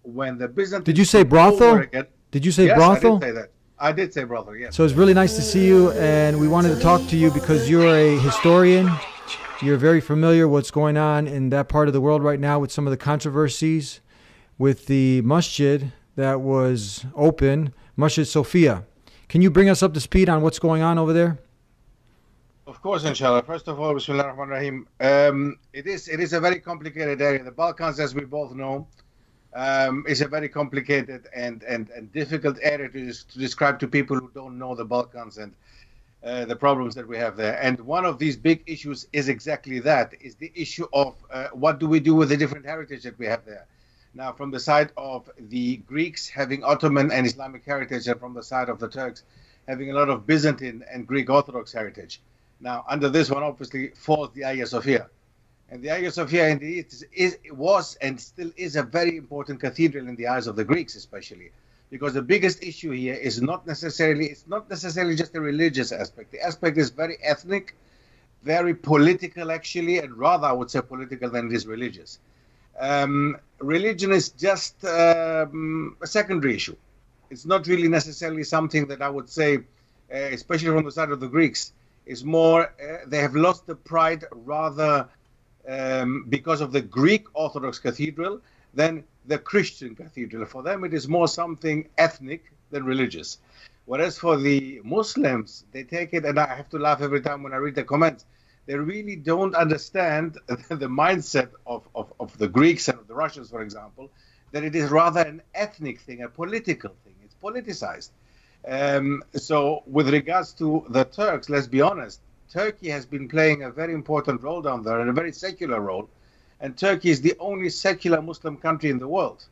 when the Did Byzantines you say took over brothel? again. Did you say Yes, I did brothel? say that. I did say brothel, yes. So it's really nice to see you, and we wanted to talk to you because you're a historian. You're very familiar what's going on in that part of the world right now with some of the controversies with the masjid that was open, Masjid Sophia. Can you bring us up to speed on what's going on over there? Of course, inshallah. First of all, Bismillah ar-Rahman ar-Rahim. It is a very complicated area. The Balkans, as we both know, is a very complicated and difficult area to describe to people who don't know the Balkans and the problems that we have there. And one of these big issues is exactly that, is the issue of what do we do with the different heritage that we have there. Now, from the side of the Greeks having Ottoman and Islamic heritage, and from the side of the Turks having a lot of Byzantine and Greek Orthodox heritage. Now, under this one, obviously, falls the Hagia Sophia. And the Hagia Sophia, indeed, was and still is a very important cathedral in the eyes of the Greeks, especially. Because the biggest issue here is it's not necessarily just a religious aspect. The aspect is very ethnic, very political, actually, and rather, I would say, political than it is religious. Religion is just a secondary issue. It's not really necessarily something that I would say, especially from the side of the Greeks, is more, they have lost the pride rather because of the Greek Orthodox Cathedral than the Christian Cathedral. For them, it is more something ethnic than religious. Whereas for the Muslims, they take it, and I have to laugh every time when I read the comments, they really don't understand the mindset of the Greeks and of the Russians, for example, that it is rather an ethnic thing, a political thing. It's politicized. So with regards to the Turks, let's be honest, Turkey has been playing a very important role down there, and a very secular role. And Turkey is the only secular Muslim country in the world,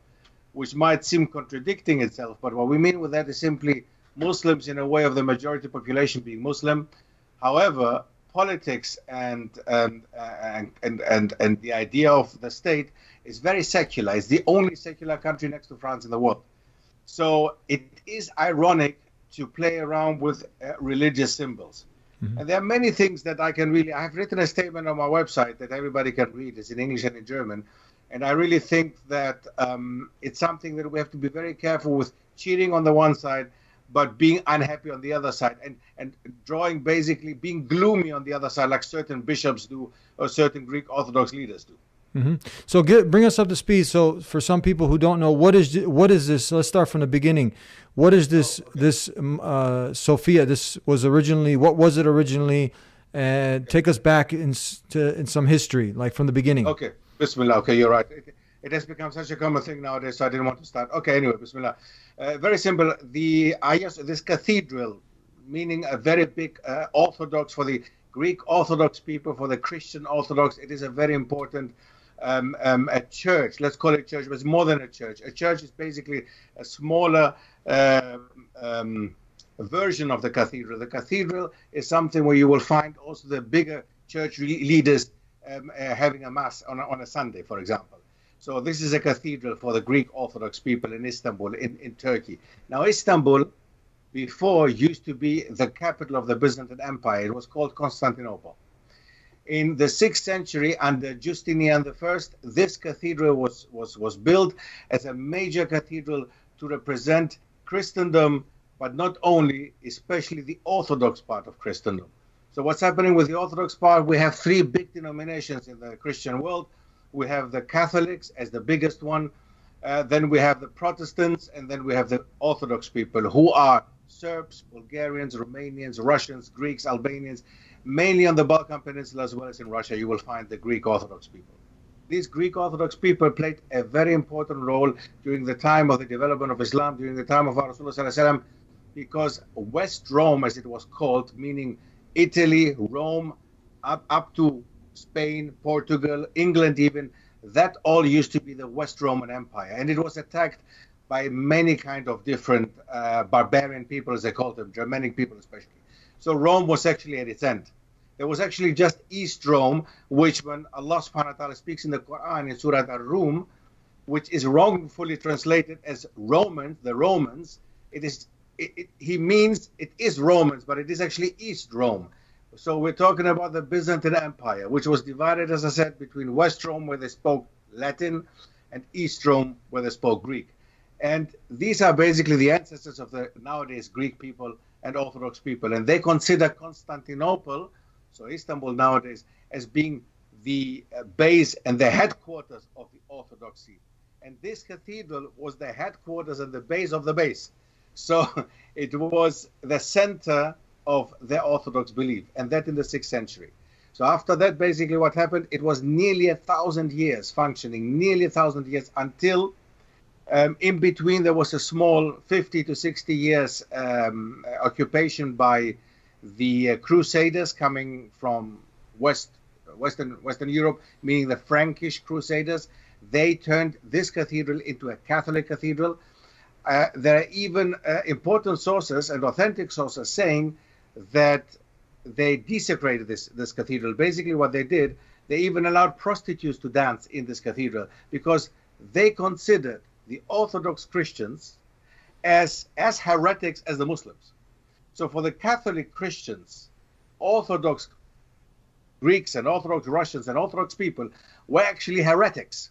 which might seem contradicting itself. But what we mean with that is simply Muslims in a way of the majority population being Muslim. However, politics and the idea of the state is very secular. It's the only secular country next to France in the world. So it is ironic to play around with religious symbols. Mm-hmm. And there are many things that I have written a statement on my website that everybody can read. It's in English and in German. And I really think that it's something that we have to be very careful with, cheating on the one side, but being unhappy on the other side, and basically being gloomy on the other side, like certain bishops do or certain Greek Orthodox leaders do. Mm-hmm. So bring us up to speed. So for some people who don't know, what is this? Let's start from the beginning. What is this? Sophia? What was it originally? And take us back in some history, like from the beginning. Okay, Bismillah. Okay, you're right. It has become such a common thing nowadays, so I didn't want to start. Okay, anyway, Bismillah. Very simple. This cathedral, meaning a very big Orthodox for the Greek Orthodox people, for the Christian Orthodox, it is a very important a church. Let's call it church, but it's more than a church. A church is basically a smaller version of the cathedral. The cathedral is something where you will find also the bigger church leaders having a mass on a Sunday, for example. So this is a cathedral for the Greek Orthodox people in Istanbul, in Turkey. Now, Istanbul before used to be the capital of the Byzantine Empire. It was called Constantinople. In the 6th century, under Justinian I, this cathedral was built as a major cathedral to represent Christendom, but not only, especially the Orthodox part of Christendom. So what's happening with the Orthodox part? We have 3 big denominations in the Christian world. We have the Catholics as the biggest one. Then we have the Protestants, and then we have the Orthodox people, who are Serbs, Bulgarians, Romanians, Russians, Greeks, Albanians. Mainly on the Balkan Peninsula as well as in Russia, you will find the Greek Orthodox people. These Greek Orthodox people played a very important role during the time of the development of Islam, during the time of our Rasulullah, because West Rome, as it was called, meaning Italy, Rome, up to Spain, Portugal, England even, that all used to be the West Roman Empire. And it was attacked by many kind of different barbarian people, as they called them, Germanic people especially. So Rome was actually at its end. There was actually just East Rome, which when Allah subhanahu wa ta'ala speaks in the Quran in Surah Ar-Rum, which is wrongfully translated as Romans, the Romans, he means it is Romans, but it is actually East Rome. So we're talking about the Byzantine Empire, which was divided, as I said, between West Rome, where they spoke Latin, and East Rome, where they spoke Greek. And these are basically the ancestors of the nowadays Greek people and Orthodox people. And they consider Constantinople, so Istanbul nowadays, as being the base and the headquarters of the Orthodoxy. And this cathedral was the headquarters and the base of the base. So it was the center of their Orthodox belief, and that in the 6th century. So after that, basically what happened, it was nearly 1,000 years functioning, nearly 1,000 years, until in between there was a small 50 to 60 years occupation by the Crusaders coming from Western Europe, meaning the Frankish Crusaders. They turned this cathedral into a Catholic cathedral. There are even important sources and authentic sources saying that they desecrated this cathedral. Basically what they did, they even allowed prostitutes to dance in this cathedral because they considered the Orthodox Christians as heretics as the Muslims. So for the Catholic Christians, Orthodox Greeks and Orthodox Russians and Orthodox people were actually heretics.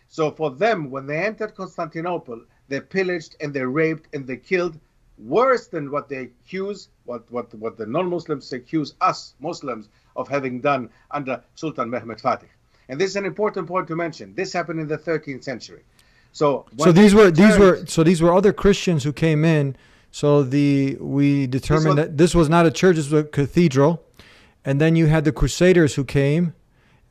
So for them, when they entered Constantinople, they pillaged and they raped and they killed, worse than what they accuse, what the non-Muslims accuse us Muslims of having done under Sultan Mehmed Fatih. And this is an important point to mention. This happened in the 13th century. So these were other Christians who came in. So we determined that this was not a church, this was a cathedral. And then you had the Crusaders who came,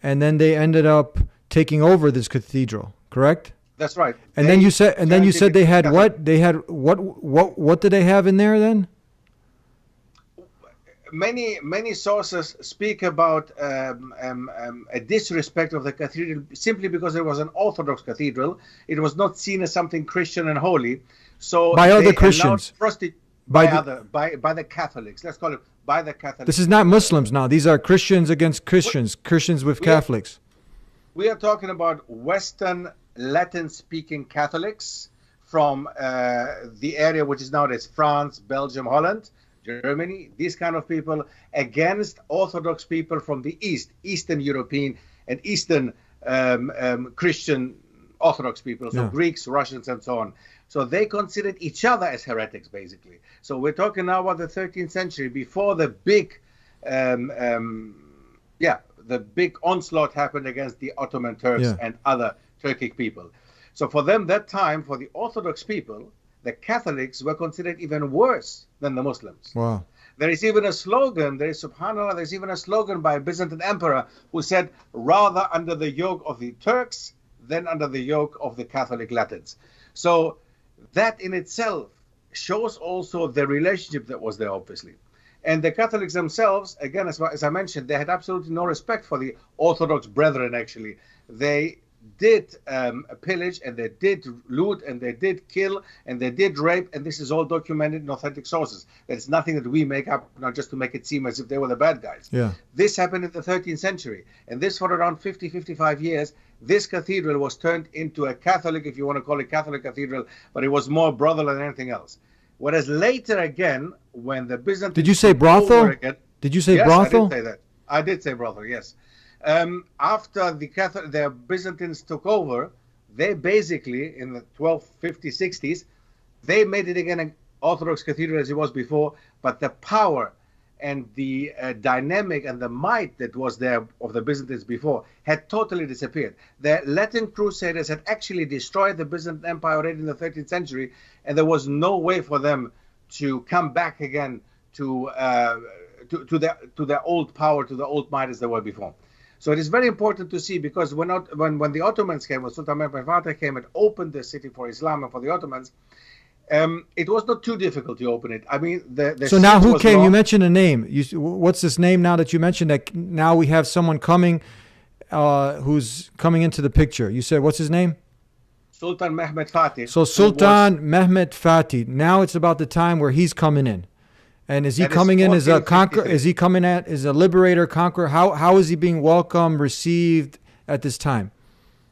and then they ended up taking over this cathedral, correct? That's right. And then you said they had what? They had what did they have in there then? Many sources speak about a disrespect of the cathedral simply because it was an Orthodox cathedral. It was not seen as something Christian and holy. So by other Christians, by the Catholics. Let's call it by the Catholics. This is not Muslims now. These are Christians against Christians. Christians with Catholics. We are talking about Western Latin-speaking Catholics from the area which is nowadays France, Belgium, Holland, Germany, these kind of people, against Orthodox people from the East, Eastern European and Eastern Christian Orthodox people, so Greeks, Russians, and so on. So they considered each other as heretics, basically. So we're talking now about the 13th century, before the big, the big onslaught happened against the Ottoman Turks and other Turkic people. So for them, that time, for the Orthodox people, the Catholics were considered even worse than the Muslims. Wow. There is even a slogan, subhanAllah, there's even a slogan by a Byzantine emperor who said, rather under the yoke of the Turks than under the yoke of the Catholic Latins. So that in itself shows also the relationship that was there, obviously. And the Catholics themselves, again, as I mentioned, they had absolutely no respect for the Orthodox brethren, actually. They did pillage, and they did loot, and they did kill, and they did rape, and this is all documented in authentic sources. It's nothing that we make up, not just to make it seem as if they were the bad guys. Yeah. This happened in the 13th century, and this for around 50, 55 years, this cathedral was turned into a Catholic, if you want to call it Catholic cathedral, but it was more brothel than anything else. Whereas later again, when the Byzantines... Did you say brothel? Again, Did you say yes, brothel? I did say that. I did say brothel, yes. After the Byzantines took over, they basically, in the 1250s, 60s, they made it again an Orthodox cathedral as it was before, but the power and the dynamic and the might that was there of the Byzantines before had totally disappeared. The Latin Crusaders had actually destroyed the Byzantine Empire already in the 13th century, and there was no way for them to come back again to their old power, to the old might as they were before. So it is very important to see, because when the Ottomans came, when Sultan Mehmed Fatih came and opened the city for Islam and for the Ottomans, it was not too difficult to open it. I mean, so now who came? You mentioned a name. What's this name now that you mentioned that now we have someone coming who's coming into the picture? You said, what's his name? Sultan Mehmed Fatih. So Sultan Mehmed Fatih. Now it's about the time where he's coming in. And is he coming in as a conqueror? Is he coming as a liberator, conqueror? How is he being welcomed, received at this time?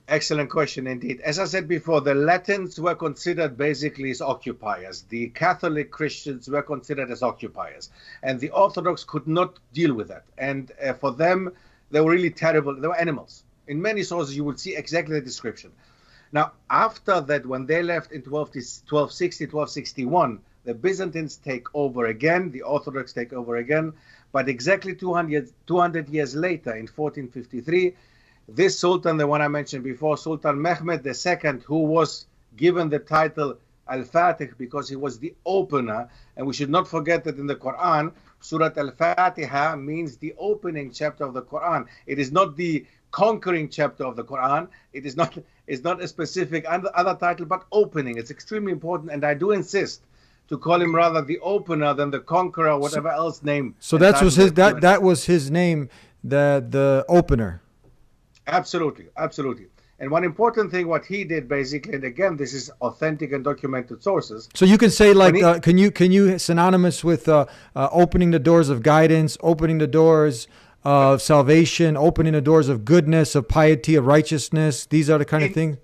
Excellent question indeed. As I said before, the Latins were considered basically as occupiers. The Catholic Christians were considered as occupiers. And the Orthodox could not deal with that. And for them, they were really terrible. They were animals. In many sources, you will see exactly the description. Now, after that, when they left in 1260, 1261, the Byzantines take over again, the Orthodox take over again. But exactly 200 years later, in 1453, this Sultan, the one I mentioned before, Sultan Mehmed II, who was given the title Al-Fatih because he was the opener, and we should not forget that in the Quran, Surat Al-Fatiha means the opening chapter of the Quran. It is not the conquering chapter of the Quran. It is not, it's not a specific other title, but opening. It's extremely important, and I do insist to call him rather the opener than the conqueror, whatever else name. So that was his name, the opener. Absolutely, absolutely. And one important thing, what he did basically, and again, this is authentic and documented sources. So you can say like, can you synonymous with opening the doors of guidance, opening the doors of salvation, opening the doors of goodness, of piety, of righteousness. These are the kind of things.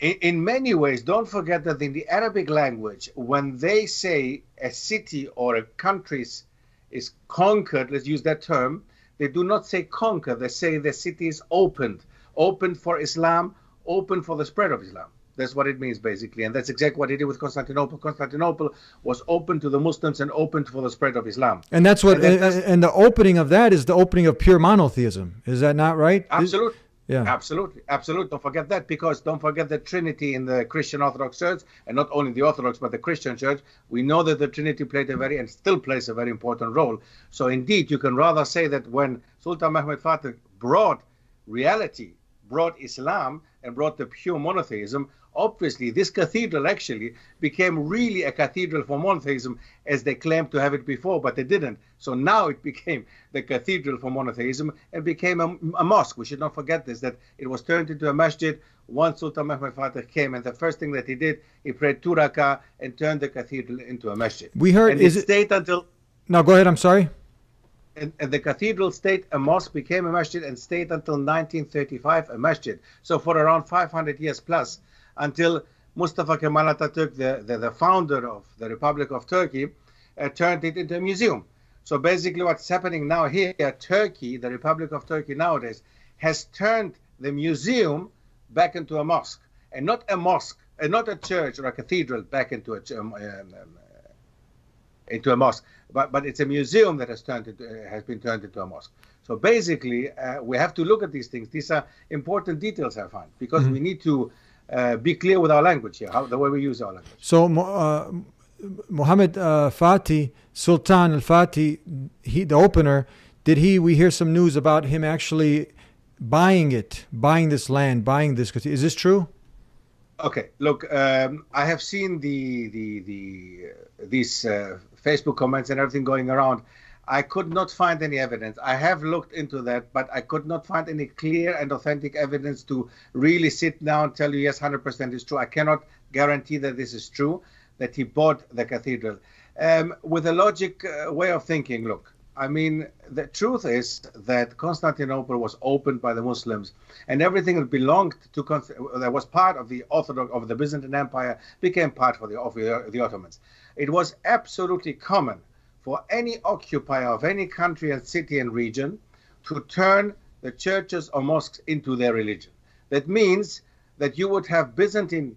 In many ways, don't forget that in the Arabic language, when they say a city or a country is conquered, let's use that term, they do not say conquer. They say the city is opened for Islam, open for the spread of Islam. That's what it means, basically. And that's exactly what he did with Constantinople. Constantinople was open to the Muslims and open for the spread of Islam. And that's what, and the opening of that is the opening of pure monotheism. Is that not right? Absolutely. Yeah. Absolutely. Absolutely. Don't forget that, because don't forget the Trinity in the Christian Orthodox Church, and not only the Orthodox, but the Christian Church. We know that the Trinity played and still plays a very important role. So indeed, you can rather say that when Sultan Mehmed Fatih brought reality, brought Islam, and brought the pure monotheism, obviously this cathedral actually became really a cathedral for monotheism, as they claimed to have it before, but they didn't. So now it became the cathedral for monotheism and became a mosque. We should not forget this, that it was turned into a masjid once Sultan Mehmed Fatih came, and the first thing that he did, he prayed 2 rakah and turned the cathedral into a masjid. We heard, and it stayed until... No, go ahead, I'm sorry. And the cathedral stayed a mosque, became a masjid, and stayed until 1935 a masjid. So for around 500 years plus, until Mustafa Kemal Atatürk, the founder of the Republic of Turkey, turned it into a museum. So basically what's happening now here, Turkey, the Republic of Turkey nowadays, has turned the museum back into a mosque. And not a mosque, and not a church or a cathedral back into a mosque. But it's a museum that has been turned into a mosque. So basically, we have to look at these things. These are important details, I find, because we need to be clear with our language here, the way we use our language. So Muhammad Fatih, Sultan al-Fatih, the opener, we hear some news about him actually buying this land, buying this. Is this true? Okay, look, I have seen these Facebook comments and everything going around. I could not find any evidence. I have looked into that, but I could not find any clear and authentic evidence to really sit down and tell you, yes, 100% is true. I cannot guarantee that this is true, that he bought the cathedral. With a logic way of thinking, look, I mean, the truth is that Constantinople was opened by the Muslims, and everything that belonged to that was part of the Orthodox of the Byzantine Empire became part of the Ottomans. It was absolutely common for any occupier of any country and city and region to turn the churches or mosques into their religion. That means that you would have Byzantine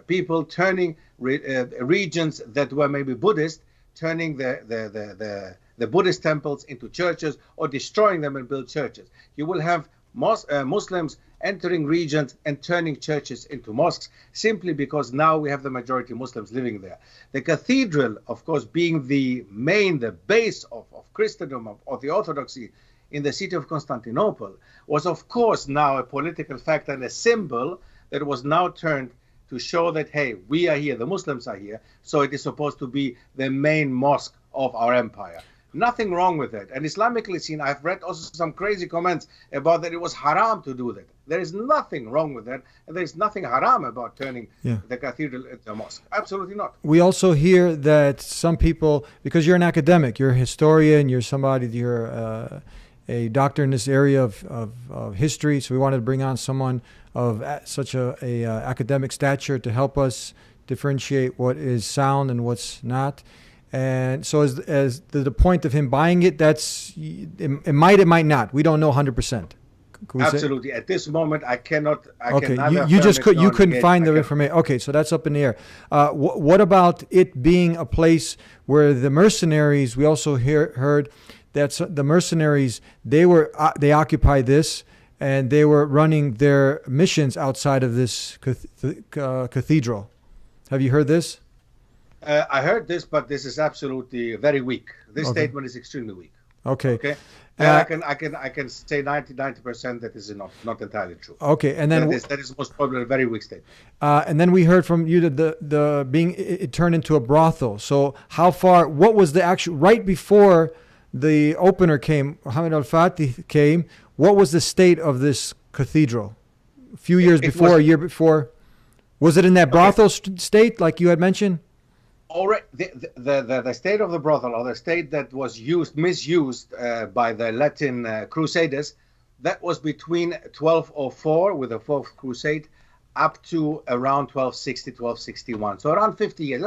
people turning regions that were maybe Buddhist, turning the Buddhist temples into churches, or destroying them and build churches. You will have Muslims entering regions and turning churches into mosques, simply because now we have the majority Muslims living there. The cathedral, of course, being the base of Christendom, of the Orthodoxy in the city of Constantinople, was of course now a political factor and a symbol that was now turned to show that, hey, we are here, the Muslims are here, so it is supposed to be the main mosque of our empire. Nothing wrong with that. And Islamically seen, I've read also some crazy comments about that it was haram to do that. There is nothing wrong with that. And there is nothing haram about turning the cathedral into a mosque. Absolutely not. We also hear that some people, because you're an academic, you're a historian, you're a doctor in this area of history, so we wanted to bring on someone of such a academic stature to help us differentiate what is sound and what's not. And so as the point of him buying it, it might not. We don't know 100%. Could we say? Absolutely. At this moment, I cannot. I Okay, can neither you just affirm it you nor couldn't negate find it. the information. Okay, so that's up in the air. What about it being a place where the mercenaries? We also heard that the mercenaries they occupied this, and they were running their missions outside of this cathedral. Have you heard this? I heard this, but this is absolutely very weak. This Okay. statement is extremely weak. Okay. Okay. Uh, And I can say 90% that is not entirely true. Okay, and then That is most probably a very weak statement. and then we heard from you that the being it turned into a brothel. So how far? What was the actual right before the opener came? Muhammad al-Fatih came. What was the state of this cathedral? A few years It before, was- a year before. Was it in that brothel state like you had mentioned? Already, the state of the brothel, or the state that was misused by the Latin Crusaders, that was between 1204 with the Fourth Crusade up to around 1260, 1261. So around 50 years.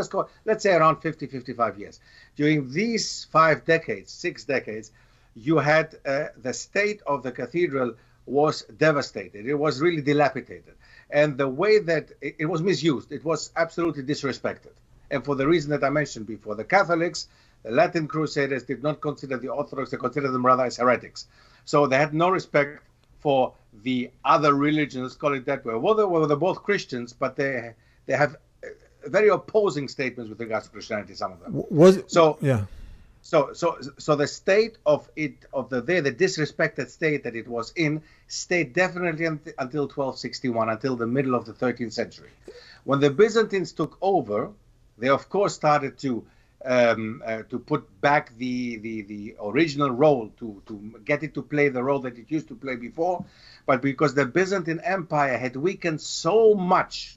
Let's say around 50, 55 years. During these 6 decades, you had the state of the cathedral was devastated. It was really dilapidated. And the way that it was misused, it was absolutely disrespected. And for the reason that I mentioned before, the Catholics, the Latin Crusaders did not consider the Orthodox, they considered them rather as heretics. So they had no respect for the other religions, call it that way. Well, they're both Christians, but they have very opposing statements with regards to Christianity, some of them. Yeah. So the state the disrespected state that it was in stayed definitely until 1261, until the middle of the 13th century. When the Byzantines took over, they of course started to put back the original role, to get it to play the role that it used to play before. But because the Byzantine Empire had weakened so much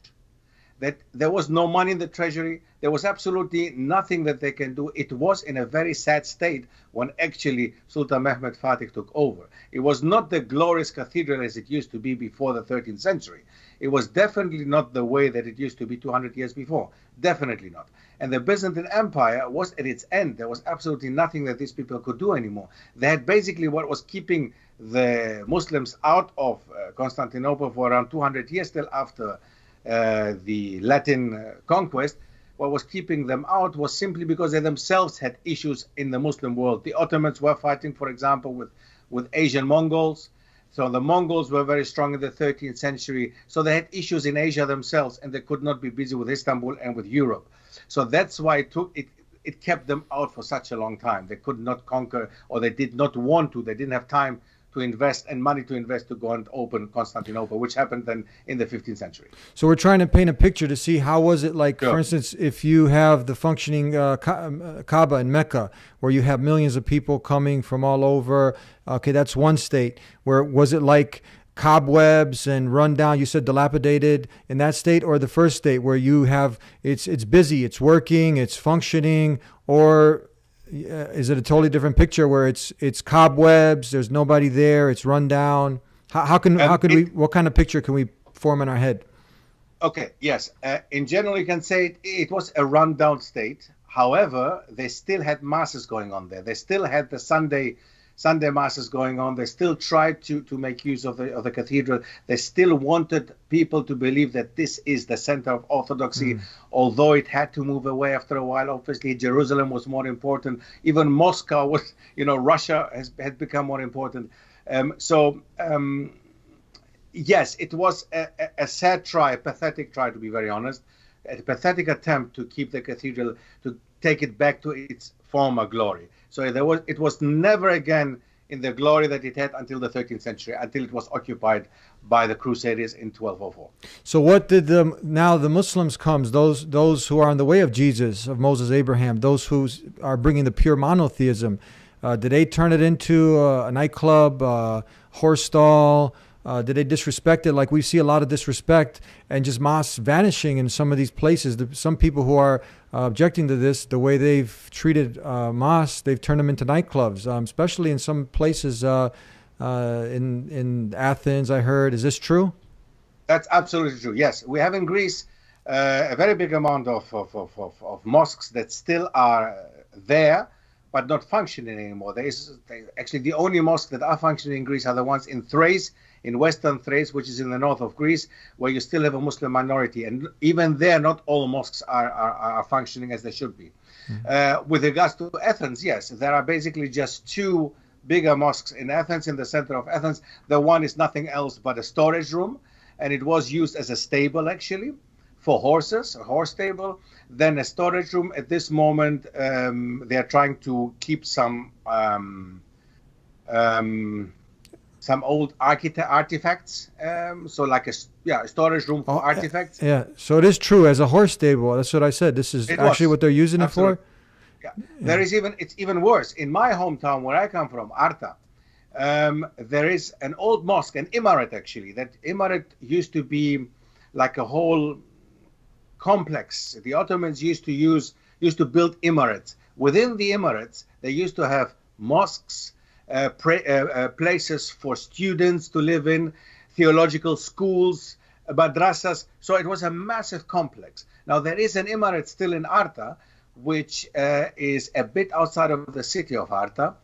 that there was no money in the treasury, there was absolutely nothing that they can do. It was in a very sad state when actually Sultan Mehmed Fatih took over. It was not the glorious cathedral as it used to be before the 13th century. It was definitely not the way that it used to be 200 years before. Definitely not. And the Byzantine Empire was at its end. There was absolutely nothing that these people could do anymore. They had basically what was keeping the Muslims out of Constantinople for around 200 years, still after the Latin conquest. What was keeping them out was simply because they themselves had issues in the Muslim world. The Ottomans were fighting, for example, with Asian Mongols. So the Mongols were very strong in the 13th century. So they had issues in Asia themselves, and they could not be busy with Istanbul and with Europe. So that's why it kept them out for such a long time. They could not conquer, or they did not want to. They didn't have time to invest and money to invest to go and open Constantinople, which happened then in the 15th century. So we're trying to paint a picture to see how was it like, Sure. For instance, if you have the functioning Kaaba in Mecca, where you have millions of people coming from all over. Okay, that's one state. Where was it like cobwebs and run down? You said dilapidated in that state, or the first state where you have it's busy, it's working, it's functioning, or is it a totally different picture where it's cobwebs, there's nobody there, it's run down? How can we? What kind of picture can we form in our head? Okay, yes. In general, you can say it was a rundown state. However, they still had masses going on there. They still had the Sunday masses going on. They still tried to make use of the cathedral. They still wanted people to believe that this is the center of Orthodoxy, although it had to move away after a while. Obviously, Jerusalem was more important. Even Moscow was, Russia had become more important. Yes, it was a sad try, a pathetic try, to be very honest, a pathetic attempt to keep the cathedral, to take it back to its former glory. So it was never again in the glory that it had until the 13th century, until it was occupied by the Crusaders in 1204. So what did now the Muslims comes, those who are on the way of Jesus, of Moses, Abraham, those who are bringing the pure monotheism, did they turn it into a nightclub, horse stall? Did they disrespect it? Like we see a lot of disrespect and just mosques vanishing in some of these places. Some people who are objecting to this, the way they've treated mosques, they've turned them into nightclubs, especially in some places in Athens, I heard. Is this true? That's absolutely true. Yes, we have in Greece a very big amount of mosques that still are there, but not functioning anymore. Actually, the only mosques that are functioning in Greece are the ones in Thrace, in Western Thrace, which is in the north of Greece, where you still have a Muslim minority. And even there, not all mosques are functioning as they should be. With regards to Athens, yes, there are basically just two bigger mosques in Athens, in the center of Athens. The one is nothing else but a storage room, and it was used as a stable, actually, for horses, a horse stable. Then a storage room. At this moment, they are trying to keep some old artifacts. So like a storage room for artifacts. Yeah. So it is true as a horse stable. That's what I said. This is actually what they're using Absolutely. it for. Yeah. There is it's even worse. In my hometown, where I come from, Arta, there is an old mosque, an Imaret actually. That Imaret used to be like a whole complex. The Ottomans used to build Imarets. Within the Imarets, they used to have mosques, places for students to live in, theological schools, madrasas. So it was a massive complex. Now there is an Imaret still in Arta, which is a bit outside of the city of Arta.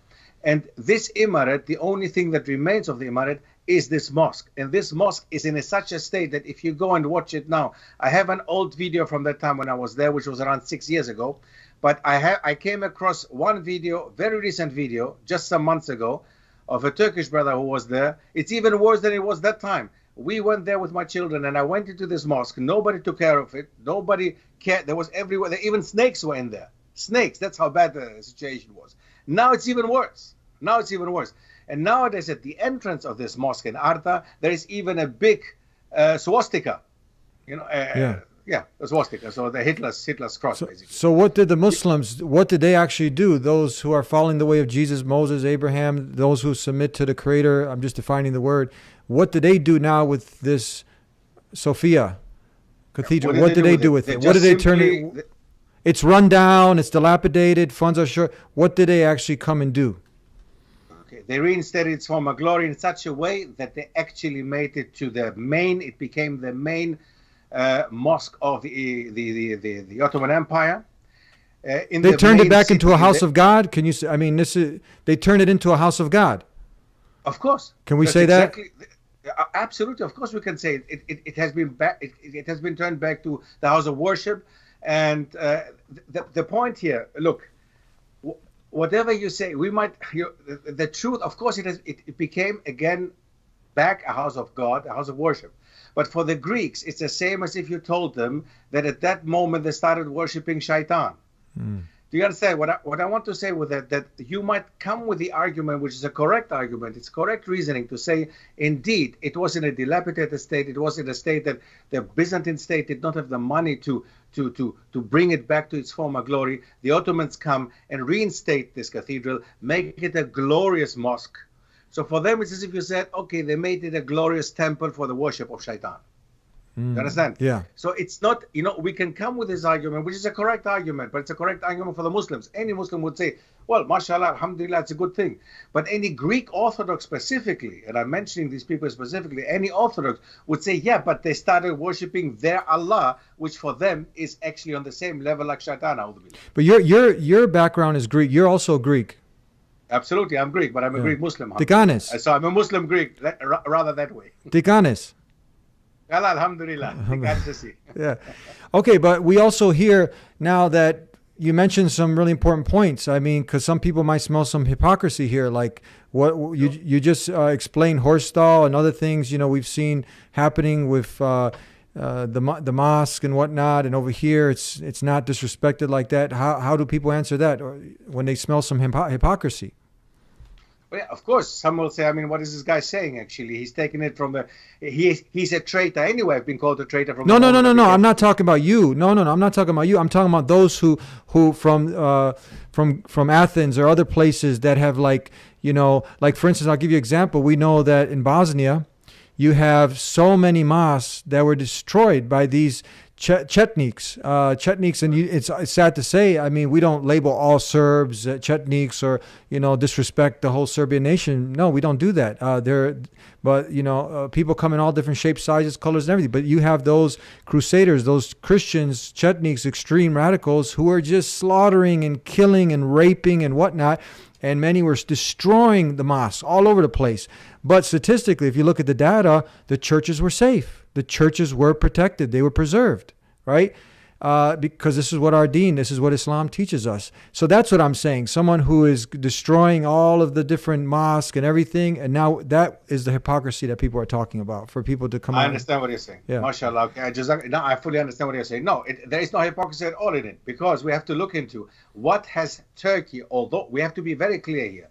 And this Imaret, the only thing that remains of the Imaret is this mosque. And this mosque is in such a state that if you go and watch it now, I have an old video from that time when I was there, which was around 6 years ago. But I came across one video, very recent video, just some months ago, of a Turkish brother who was there. It's even worse than it was that time. We went there with my children, and I went into this mosque. Nobody took care of it. Nobody cared. There was everywhere. Even snakes were in there. Snakes. That's how bad the situation was. Now it's even worse. And nowadays, at the entrance of this mosque in Arta, there is even a big swastika. A swastika. So the Hitler's cross, basically. So what did the Muslims, what did they actually do? Those who are following the way of Jesus, Moses, Abraham, those who submit to the Creator, I'm just defining the word. What do they do now with this Sophia Cathedral? What do they do with it? What do they turn it? It's run down, it's dilapidated, funds are short. What did they actually come and do? They reinstated its former glory in such a way that they actually made it to it became the main mosque of the Ottoman Empire. They turned it back into a house of God? Can you say, they turned it into a house of God? Of course. Can we say that? Absolutely. Of course we can say it. It has been back. It has been turned back to the house of worship. And the point here, look, whatever you say, the truth, of course, it became again back a house of God, a house of worship. But for the Greeks, it's the same as if you told them that at that moment they started worshiping Shaitan. Do you understand what I want to say with that? That you might come with the argument, which is a correct argument, it's correct reasoning to say, indeed, it was in a dilapidated state. It was in a state that the Byzantine state did not have the money to bring it back to its former glory. The Ottomans come and reinstate this cathedral, make it a glorious mosque. So for them, it's as if you said, okay, they made it a glorious temple for the worship of Shaitan. You understand? Yeah. So it's not, we can come with this argument, which is a correct argument, but it's a correct argument for the Muslims. Any Muslim would say, well, mashallah, alhamdulillah, it's a good thing. But any Greek Orthodox specifically, and I'm mentioning these people specifically, any Orthodox would say, yeah, but they started worshipping their Allah, which for them is actually on the same level like Shaitan. But your background is Greek. You're also Greek. Absolutely, I'm Greek, but I'm a Greek Muslim. Tikanis. So I'm a Muslim Greek, rather that way. Tikanis. Alhamdulillah. Yeah. Okay, but we also hear now that you mentioned some really important points. I mean, because some people might smell some hypocrisy here, like what you just explained, horse stall and other things. We've seen happening with the mosque and whatnot, and over here it's not disrespected like that. How do people answer that, or when they smell some hypocrisy? Well, yeah, of course, some will say, what is this guy saying, actually? He's taking it from he's a traitor anyway. I've been called a traitor from... No. I'm not talking about you. No, I'm not talking about you. I'm talking about those who from Athens or other places that have like for instance, I'll give you an example. We know that in Bosnia, you have so many mosques that were destroyed by these Chetniks, and it's sad to say. I mean, we don't label all Serbs Chetniks or disrespect the whole Serbian nation. No, we don't do that. But people come in all different shapes, sizes, colors, and everything. But you have those crusaders, those Christians, Chetniks, extreme radicals, who are just slaughtering and killing and raping and whatnot. And many were destroying the mosques all over the place. But statistically, if you look at the data, the churches were safe. The churches were protected. They were preserved, right? Because this is what our deen, this is what Islam teaches us. So that's what I'm saying. Someone who is destroying all of the different mosques and everything, and now that is the hypocrisy that people are talking about, for people to come out. I understand what you're saying. Yeah. MashaAllah. Okay. Now I fully understand what you're saying. No, there is no hypocrisy at all in it, because we have to look into what has Turkey, although we have to be very clear here.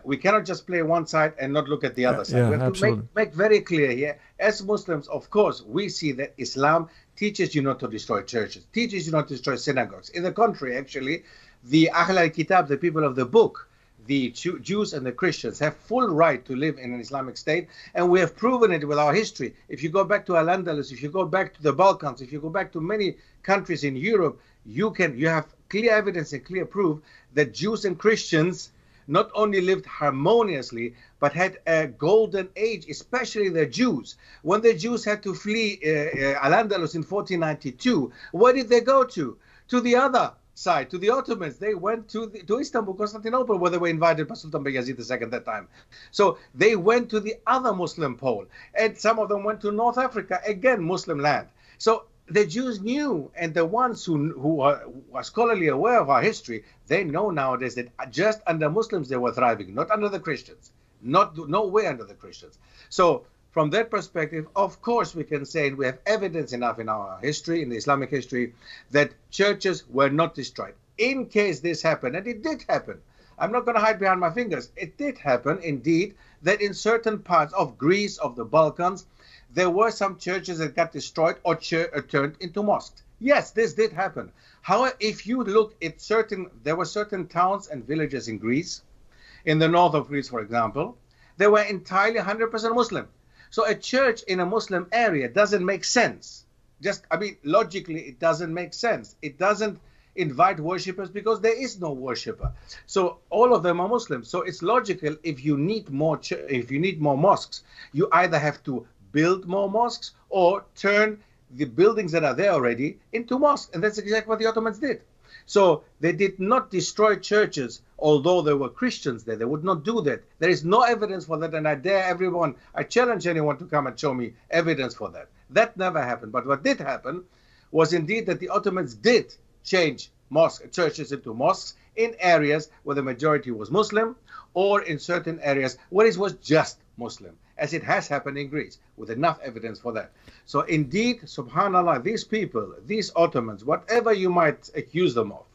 We cannot just play one side and not look at the other side. Yeah, we have to make very clear here. As Muslims, of course, we see that Islam teaches you not to destroy churches, teaches you not to destroy synagogues. In the contrary, actually, the Ahl al-Kitab, the people of the book, the Jews and the Christians, have full right to live in an Islamic state, and we have proven it with our history. If you go back to Al-Andalus, if you go back to the Balkans, if you go back to many countries in Europe, you have clear evidence and clear proof that Jews and Christians not only lived harmoniously, but had a golden age, especially the Jews. When the Jews had to flee Al-Andalus in 1492, where did they go to? To the other side, to the Ottomans. They went to Istanbul, Constantinople, where they were invited by Sultan Bayezid II at that time. So they went to the other Muslim pole, and some of them went to North Africa, again, Muslim land. So the Jews knew, and the ones who are scholarly aware of our history, they know nowadays that just under Muslims they were thriving, not under the Christians, no way under the Christians. So from that perspective, of course, we can say, and we have evidence enough in our history, in the Islamic history, that churches were not destroyed. In case this happened, and it did happen, I'm not going to hide behind my fingers, it did happen indeed, that in certain parts of Greece, of the Balkans, there were some churches that got destroyed or turned into mosques. Yes, this did happen. However, if you look at there were certain towns and villages in Greece, in the north of Greece, for example, they were entirely 100% Muslim. So a church in a Muslim area doesn't make sense. Logically, it doesn't make sense. It doesn't invite worshippers because there is no worshipper. So all of them are Muslims. So it's logical, if you need more mosques, you either have to build more mosques or turn the buildings that are there already into mosques. And that's exactly what the Ottomans did. So they did not destroy churches, although there were Christians there. They would not do that. There is no evidence for that, and I challenge anyone to come and show me evidence for that. That never happened. But what did happen was indeed that the Ottomans did change churches into mosques in areas where the majority was Muslim, or in certain areas where it was just Muslim, as it has happened in Greece, with enough evidence for that. So indeed, subhanAllah, these people, these Ottomans, whatever you might accuse them of,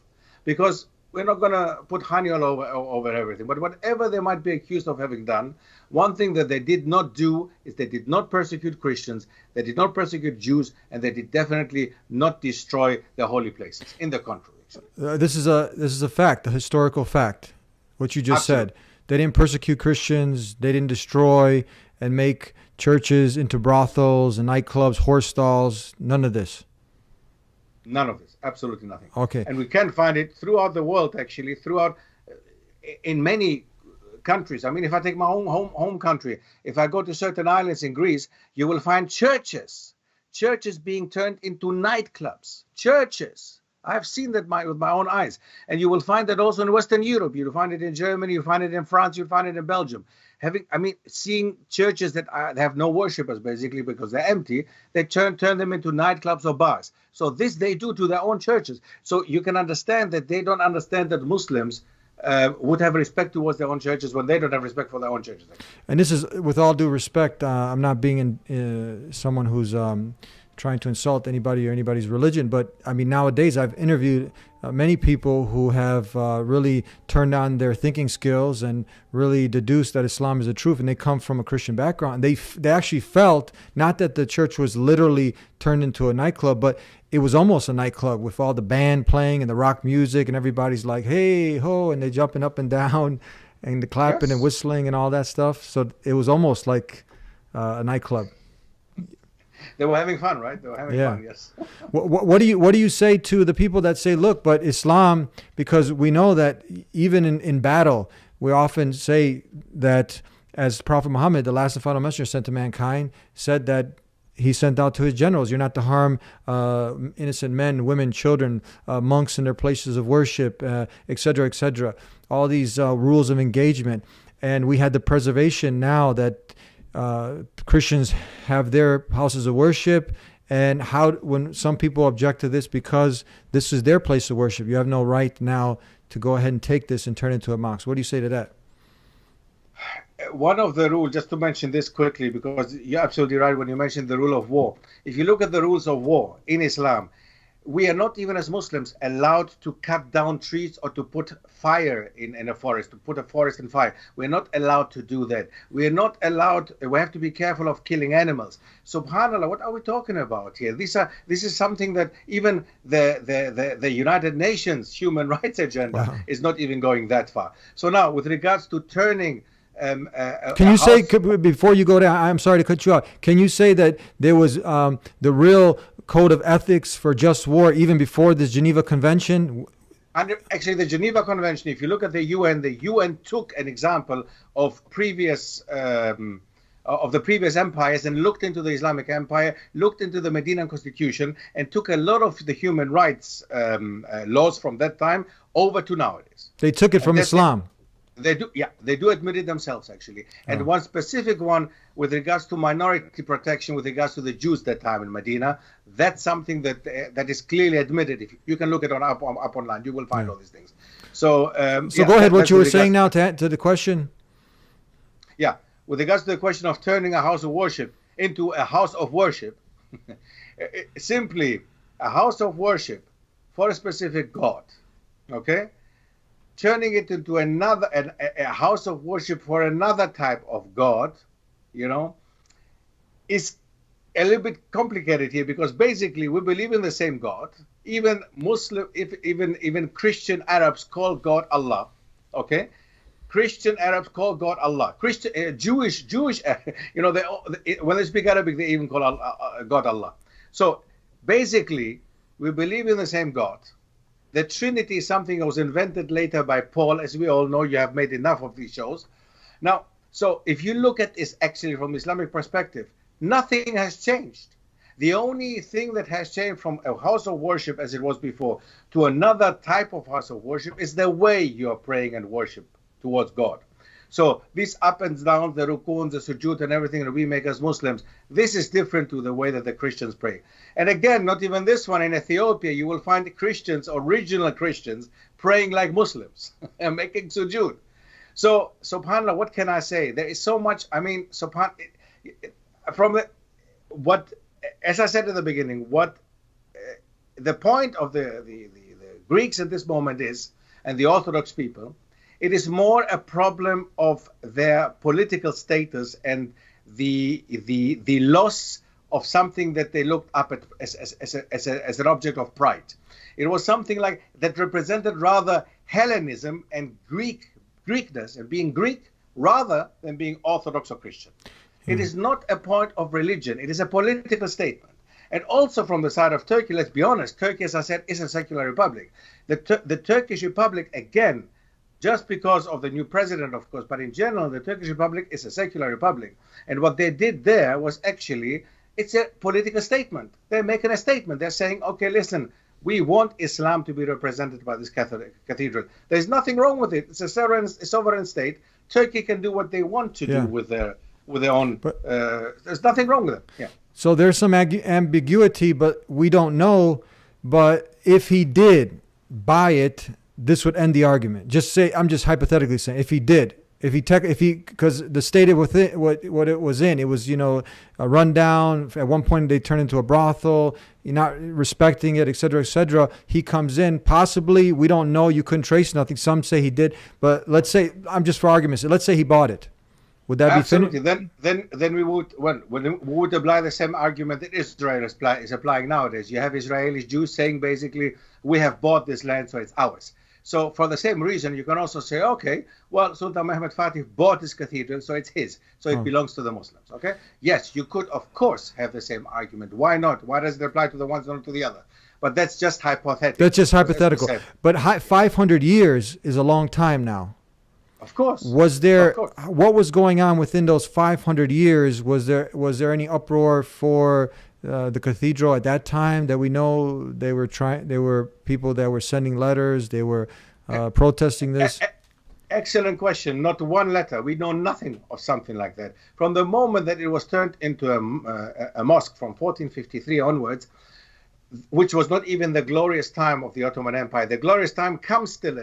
because we're not going to put honey all over everything, but whatever they might be accused of having done, one thing that they did not do is they did not persecute Christians, they did not persecute Jews, and they did definitely not destroy the holy places. In the contrary. This is a fact, a historical fact, what you just Absolutely. said. They didn't persecute Christians, they didn't destroy and make churches into brothels and nightclubs, horse stalls, none of this. None of this, absolutely nothing. Okay. And we can find it throughout the world, actually, in many countries. I mean, if I take my own home country, if I go to certain islands in Greece, you will find churches being turned into nightclubs, churches. I've seen that with my own eyes. And you will find that also in Western Europe. You'll find it in Germany, you'll find it in France, you'll find it in Belgium. Seeing churches that have no worshippers, basically, because they're empty, they turn them into nightclubs or bars. So this they do to their own churches. So you can understand that they don't understand that Muslims would have respect towards their own churches when they don't have respect for their own churches. And this is, with all due respect, I'm not being someone who's trying to insult anybody or anybody's religion, but I mean, nowadays I've interviewed many people who have really turned on their thinking skills and really deduced that Islam is the truth, and they come from a Christian background. They actually felt, not that the church was literally turned into a nightclub, but it was almost a nightclub with all the band playing and the rock music, and everybody's like, hey, ho, and they're jumping up and down and the clapping and whistling and all that stuff. So it was almost like a nightclub. They were having fun, right? They were having fun, yes. What do you say to the people that say, look, but Islam, because we know that even in battle, we often say that as Prophet Muhammad, the last and final messenger sent to mankind, said that he sent out to his generals, you're not to harm innocent men, women, children, monks in their places of worship, et cetera, et cetera. All these rules of engagement. And we had the preservation now that Christians have their houses of worship. And when some people object to this because this is their place of worship, you have no right now to go ahead and take this and turn it into a mosque. What do you say to that? One of the rules, just to mention this quickly, because you're absolutely right when you mentioned the rule of war. If you look at the rules of war in Islam, we are not even as Muslims allowed to cut down trees or to put fire in a forest, to put a forest in fire. We're not allowed to do that. We're not allowed, we have to be careful of killing animals. SubhanAllah, what are we talking about here? This is something that even the United Nations human rights agenda is not even going that far. So now, with regards to turning can you say, before you go there, I'm sorry to cut you off, can you say that there was the real code of ethics for just war even before the Geneva Convention? Actually, the Geneva Convention, if you look at the UN took an example of the previous empires and looked into the Islamic Empire, looked into the Medinan Constitution, and took a lot of the human rights laws from that time over to nowadays. They took it from Islam. They do admit it themselves, actually. And one specific one with regards to minority protection, with regards to the Jews that time in Medina, that's something that is clearly admitted. If you can look it up online, you will find all these things. So, go ahead. What you were saying now to the question? Yeah, with regards to the question of turning a house of worship into a house of worship, simply a house of worship for a specific God, okay? Turning it into a house of worship for another type of God, is a little bit complicated here, because basically we believe in the same God. Even Muslim, even Christian Arabs call God Allah. Okay, Christian Arabs call God Allah. Jewish, when they speak Arabic, they even call God Allah. So basically, we believe in the same God. The Trinity is something that was invented later by Paul, as we all know. You have made enough of these shows. Now, so if you look at this actually from Islamic perspective, nothing has changed. The only thing that has changed from a house of worship as it was before to another type of house of worship is the way you are praying and worship towards God. So these up and downs, the rukuns, the sujood, and everything that we make as Muslims, this is different to the way that the Christians pray. And again, not even this one. In Ethiopia, you will find Christians, original Christians, praying like Muslims and making sujood. So, subhanAllah, what can I say? There is so much. I mean, as I said at the beginning, the point of the Greeks at this moment is, and the Orthodox people, it is more a problem of their political status and the loss of something that they looked up at as an object of pride. It was something like that represented rather Hellenism and Greekness and being Greek rather than being Orthodox or Christian. It is not a point of religion. It is a political statement. And also from the side of Turkey, let's be honest, Turkey, as I said, is a secular republic. The Turkish Republic, again, just because of the new president, of course, but in general, the Turkish Republic is a secular republic. And what they did there was actually, it's a political statement. They're making a statement. They're saying, okay, listen, we want Islam to be represented by this cathedral. There's nothing wrong with it. It's a sovereign state. Turkey can do what they want to do with their own. There's nothing wrong with it. Yeah. So there's some ambiguity, but we don't know. But if he did buy it, this would end the argument. Just say, I'm just hypothetically saying, if he did, because the state within what it was in, it was, a rundown. At one point, they turned into a brothel. You're not respecting it, et cetera, et cetera. He comes in, possibly, we don't know. You couldn't trace nothing. Some say he did, but let's say, I'm just for argument's sake, let's say he bought it. Would that absolutely be finished? Then we would apply the same argument that Israel is applying nowadays. You have Israeli Jews saying basically, we have bought this land, so it's ours. So for the same reason, you can also say, okay, well, Sultan Mehmed Fatih bought this cathedral, so it's his, so it belongs to the Muslims. Okay, yes, you could, of course, have the same argument. Why not? Why does it apply to the ones and not to the other? But that's just hypothetical. That's just hypothetical. But 500 years is a long time now. Of course. Was there? What was going on within those 500 years? Was there any uproar for the cathedral at that time that we know they were trying? There were people that were sending letters. They were protesting this. Excellent question. Not one letter. We know nothing of something like that. From the moment that it was turned into a mosque from 1453 onwards, which was not even the glorious time of the Ottoman Empire. The glorious time comes still.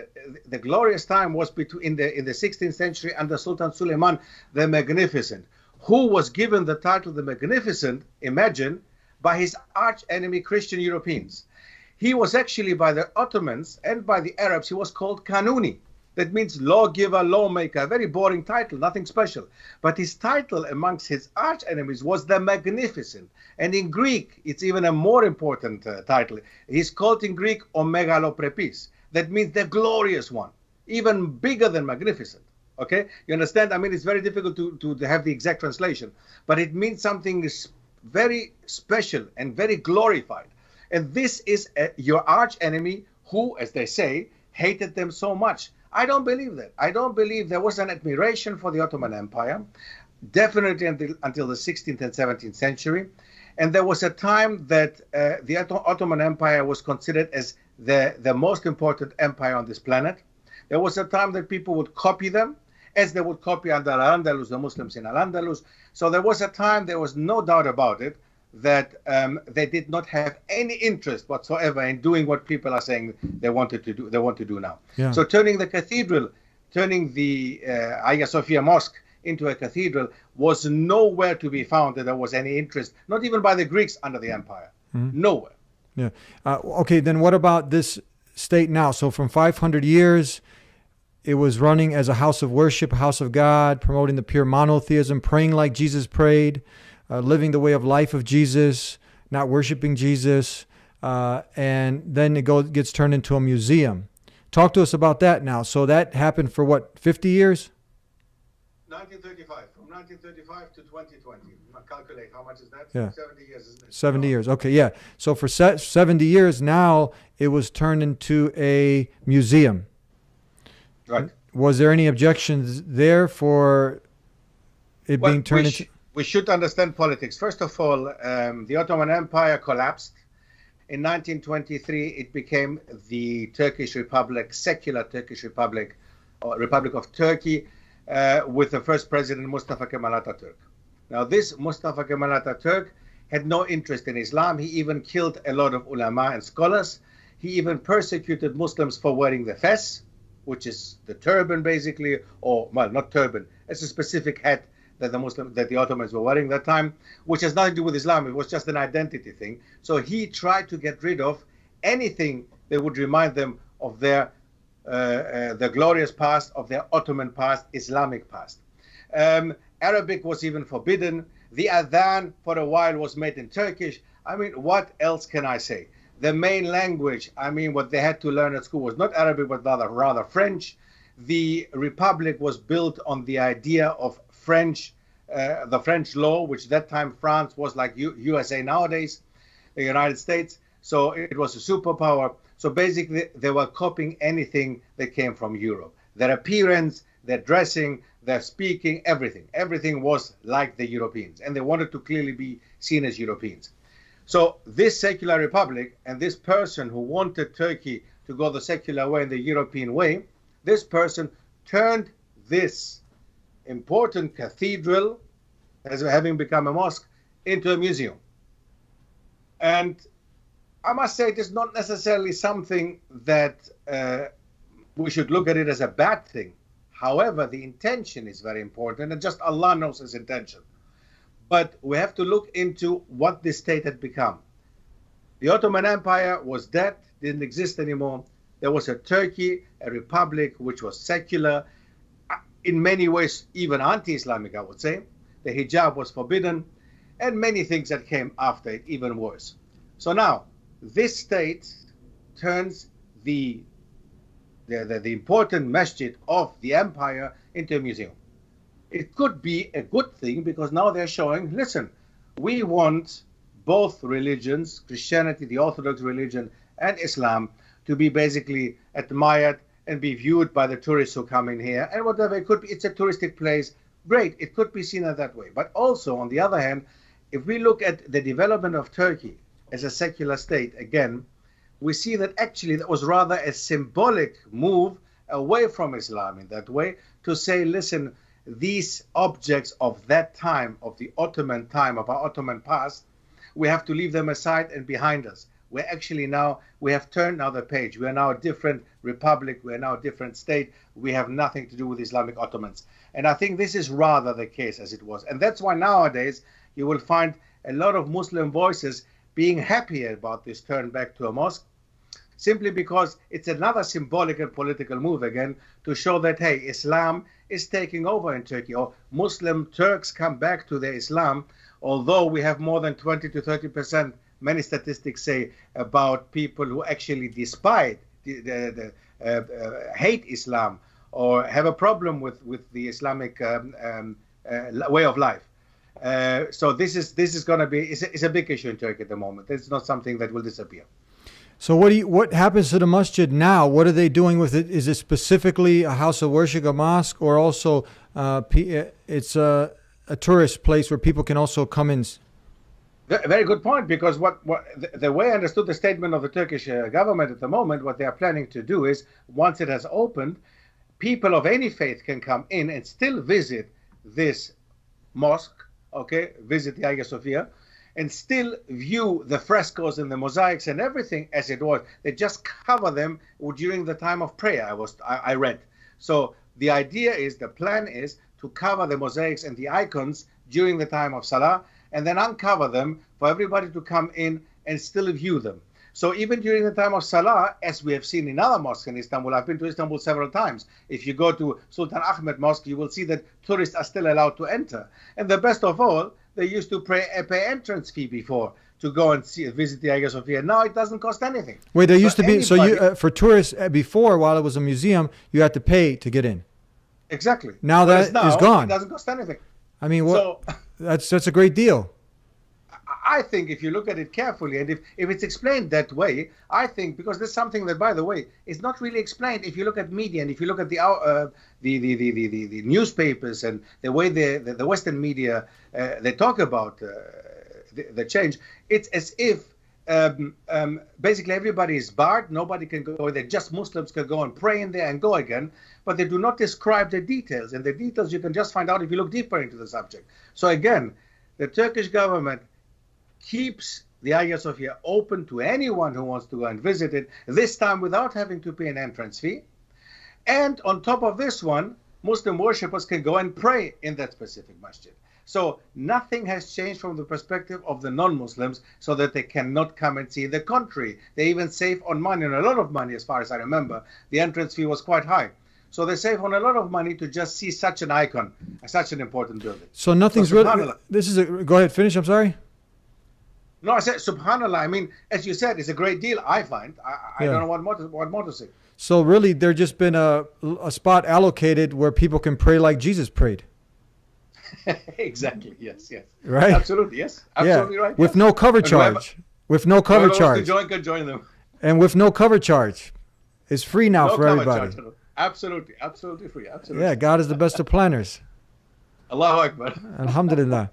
The glorious time was in the 16th century under Sultan Suleiman the Magnificent, who was given the title the Magnificent, imagine, by his arch enemy Christian Europeans. He was actually, by the Ottomans and by the Arabs, he was called Kanuni. That means lawgiver, lawmaker, a very boring title, nothing special. But his title amongst his arch enemies was the Magnificent. And in Greek, it's even a more important title. He's called in Greek Omegaloprepis. That means the glorious one, even bigger than magnificent. Okay, you understand? I mean, it's very difficult to have the exact translation, but it means something very special and very glorified. And this is your arch enemy who, as they say, hated them so much. I don't believe that. I don't believe there was an admiration for the Ottoman Empire, definitely until the 16th and 17th century. And there was a time that the Ottoman Empire was considered as the most important empire on this planet. There was a time that people would copy them, as they would copy under Al-Andalus, the Muslims in Al-Andalus. So there was a time, there was no doubt about it, that they did not have any interest whatsoever in doing what people are saying they want to do now. Yeah. So turning the cathedral, turning the Hagia Sophia Mosque into a cathedral was nowhere to be found that there was any interest, not even by the Greeks under the empire. Nowhere. Yeah. Okay, then what about this state now? So from 500 years, it was running as a house of worship, a house of God, promoting the pure monotheism, praying like Jesus prayed, living the way of life of Jesus, not worshiping Jesus, and then it gets turned into a museum. Talk to us about that now. So that happened for what, 50 years? 1935. From 1935 to 2020. Calculate how much is that? Yeah. 70 years, isn't it? 70 years. Okay, yeah. So for 70 years now, it was turned into a museum. Right. Was there any objections there for it being turned into... We should understand politics. First of all, the Ottoman Empire collapsed. In 1923, it became the Turkish Republic, secular Turkish Republic, or Republic of Turkey, with the first president, Mustafa Kemal Atatürk. Now, this Mustafa Kemal Atatürk had no interest in Islam. He even killed a lot of ulama and scholars. He even persecuted Muslims for wearing the fez, which is the turban, basically, or, well, not turban. It's a specific hat that the Ottomans were wearing that time, which has nothing to do with Islam. It was just an identity thing. So he tried to get rid of anything that would remind them of their the glorious past, of their Ottoman past, Islamic past. Arabic was even forbidden. The adhan for a while was made in Turkish. I mean, what else can I say? The main language, I mean, what they had to learn at school was not Arabic, but rather French. The Republic was built on the idea of the French law, which that time France was like USA nowadays, the United States. So it was a superpower. So basically, they were copying anything that came from Europe. Their appearance, their dressing, their speaking, everything. Everything was like the Europeans. And they wanted to clearly be seen as Europeans. So this secular republic and this person who wanted Turkey to go the secular way and the European way, this person turned this important cathedral, as having become a mosque, into a museum. And I must say it is not necessarily something that we should look at it as a bad thing. However, the intention is very important, and just Allah knows his intention. But we have to look into what this state had become. The Ottoman Empire was dead, didn't exist anymore. There was a Turkey, a republic, which was secular, in many ways even anti-Islamic, I would say. The hijab was forbidden, and many things that came after it, even worse. So now, this state turns the the important masjid of the empire into a museum. It could be a good thing because now they're showing, listen, we want both religions, Christianity, the Orthodox religion, and Islam, to be basically admired and be viewed by the tourists who come in here. And whatever it could be, it's a touristic place. Great, it could be seen in that way. But also, on the other hand, if we look at the development of Turkey as a secular state, again, we see that actually that was rather a symbolic move away from Islam in that way, to say, listen, these objects of that time, of the Ottoman time, of our Ottoman past, we have to leave them aside and behind us. We're actually now, we have turned now the page. We are now a different republic. We are now a different state. We have nothing to do with Islamic Ottomans. And I think this is rather the case as it was. And that's why nowadays you will find a lot of Muslim voices being happy about this turn back to a mosque, simply because it's another symbolic and political move again to show that, hey, Islam is taking over in Turkey, or Muslim Turks come back to their Islam, although we have more than 20 to 30%, many statistics say, about people who actually despite hate Islam or have a problem with the Islamic way of life. So this is going to be, it's a big issue in Turkey at the moment. It's not something that will disappear. So what happens to the masjid now? What are they doing with it? Is it specifically a house of worship, a mosque, or also it's a tourist place where people can also come in? Very good point, because the way I understood the statement of the Turkish government at the moment, what they are planning to do is, once it has opened, people of any faith can come in and still visit this mosque, okay, visit the Hagia Sophia, and still view the frescoes and the mosaics and everything as it was. They just cover them during the time of prayer, I read. So the idea is, the plan is to cover the mosaics and the icons during the time of Salah, and then uncover them for everybody to come in and still view them. So even during the time of Salah, as we have seen in other mosques in Istanbul, I've been to Istanbul several times. If you go to Sultan Ahmed Mosque, you will see that tourists are still allowed to enter. And the best of all, they used to pay entrance fee before to go and visit the Hagia Sophia. Now it doesn't cost anything. Wait, there used to be, so you for tourists before, while it was a museum, you had to pay to get in. Exactly. Now that is gone. It doesn't cost anything. I mean, that's a great deal. I think if you look at it carefully, and if it's explained that way, I think, because there's something that, by the way, is not really explained. If you look at media and if you look at the newspapers and the way the Western media they talk about the change, it's as if basically everybody is barred. Nobody can go there. Just Muslims can go and pray in there and go again. But they do not describe the details, and the details you can just find out if you look deeper into the subject. So again, the Turkish government keeps the Hagia Sophia open to anyone who wants to go and visit it, this time without having to pay an entrance fee. And on top of this one, Muslim worshippers can go and pray in that specific masjid. So nothing has changed from the perspective of the non-Muslims, so that they cannot come and see the country. They even save on money, and a lot of money, as far as I remember. The entrance fee was quite high. So they save on a lot of money to just see such an icon, such an important building. So nothing's really, go ahead, finish, I'm sorry. No, I said, subhanAllah. I mean, as you said, it's a great deal, I find. I don't know what more to say. So really, there's just been a spot allocated where people can pray like Jesus prayed. Exactly, yes. Right? Absolutely, yes. Absolutely right. With no cover charge. With no cover charge. Whoever wants to join can join them. And with no cover charge. It's free now for everybody. Absolutely free. Absolutely. Yeah, God is the best of planners. Allahu Akbar. Alhamdulillah.